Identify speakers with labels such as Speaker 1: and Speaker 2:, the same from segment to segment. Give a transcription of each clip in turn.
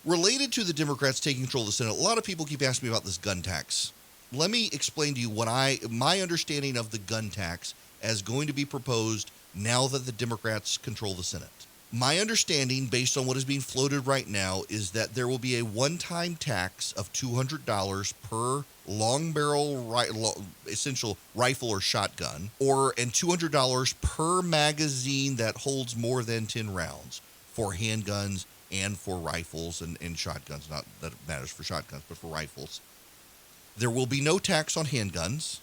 Speaker 1: Related to the Democrats taking control of the Senate, a lot of people keep asking me about this gun tax. Let me explain to you what my understanding of the gun tax as going to be proposed now that the Democrats control the Senate. My understanding, based on what is being floated right now, is that there will be a one-time tax of $200 per long barrel essential rifle or shotgun, and $200 per magazine that holds more than 10 rounds for handguns and for rifles and shotguns. Not that it matters for shotguns, but for rifles. There will be no tax on handguns,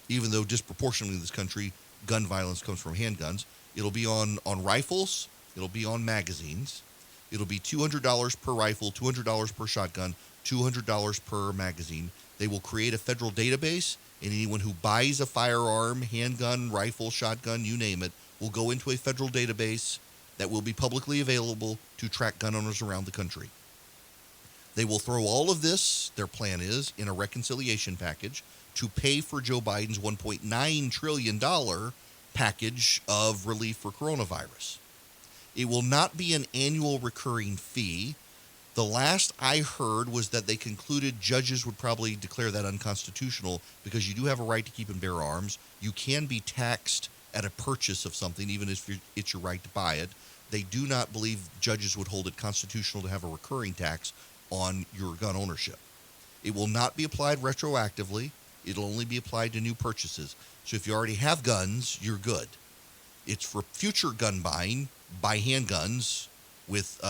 Speaker 1: even though disproportionately in this country, gun violence comes from handguns. It'll be on rifles. It'll be on magazines. It'll be $200 per rifle, $200 per shotgun, $200 per magazine. They will create a federal database, and anyone who buys a firearm, handgun, rifle, shotgun, you name it, will go into a federal database that will be publicly available to track gun owners around the country. They will throw all of this, their plan is, in a reconciliation package to pay for Joe Biden's $1.9 trillion package of relief for coronavirus. It will not be an annual recurring fee. The last I heard was that they concluded judges would probably declare that unconstitutional because you do have a right to keep and bear arms. You can be taxed at a purchase of something, even if it's your right to buy it. They do not believe judges would hold it constitutional to have a recurring tax on your gun ownership. It will not be applied retroactively. It'll only be applied to new purchases. So if you already have guns, you're good. It's for future gun buying. Buy handguns with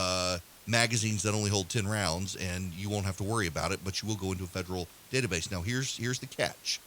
Speaker 1: magazines that only hold 10 rounds, and you won't have to worry about it, but you will go into a federal database. Now, here's the catch.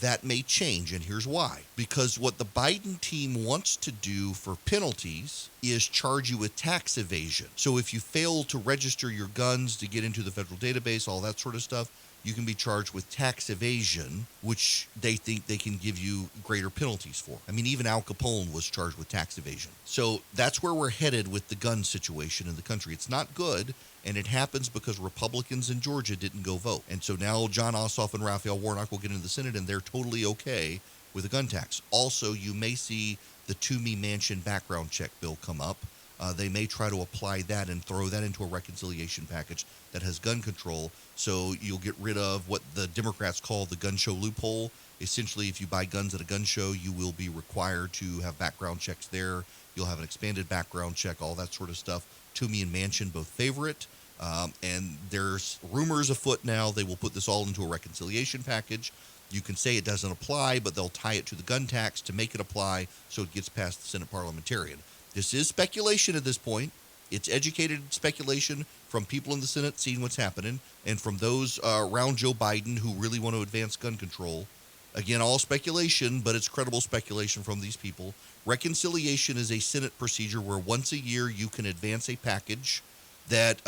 Speaker 1: That may change, and here's why. Because what the Biden team wants to do for penalties is charge you with tax evasion. So if you fail to register your guns to get into the federal database, all that sort of stuff, you can be charged with tax evasion, which they think they can give you greater penalties for. I mean, even Al Capone was charged with tax evasion. So that's where we're headed with the gun situation in the country. It's not good, and it happens because Republicans in Georgia didn't go vote. And so now John Ossoff and Raphael Warnock will get into the Senate, and they're totally okay with a gun tax. Also, you may see the Toomey Mansion background check bill come up. They may try to apply that and throw that into a reconciliation package that has gun control. So you'll get rid of what the Democrats call the gun show loophole. Essentially, if you buy guns at a gun show, you will be required to have background checks there. You'll have an expanded background check, all that sort of stuff. Toomey and Manchin both favor it. And there's rumors afoot now they will put this all into a reconciliation package. You can say it doesn't apply, but they'll tie it to the gun tax to make it apply so it gets past the Senate parliamentarian. This is speculation at this point. It's educated speculation from people in the Senate seeing what's happening and from those around Joe Biden who really want to advance gun control. Again, all speculation, but it's credible speculation from these people. Reconciliation is a Senate procedure where once a year you can advance a package that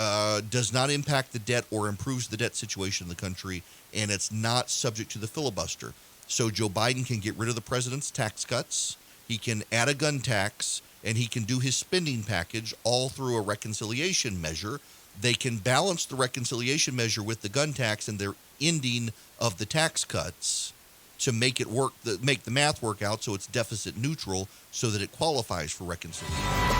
Speaker 1: does not impact the debt or improves the debt situation in the country, and it's not subject to the filibuster. So Joe Biden can get rid of the president's tax cuts, he can add a gun tax, and he can do his spending package all through a reconciliation measure. They can balance the reconciliation measure with the gun tax and their ending of the tax cuts to make it work, make the math work out so it's deficit neutral so that it qualifies for reconciliation.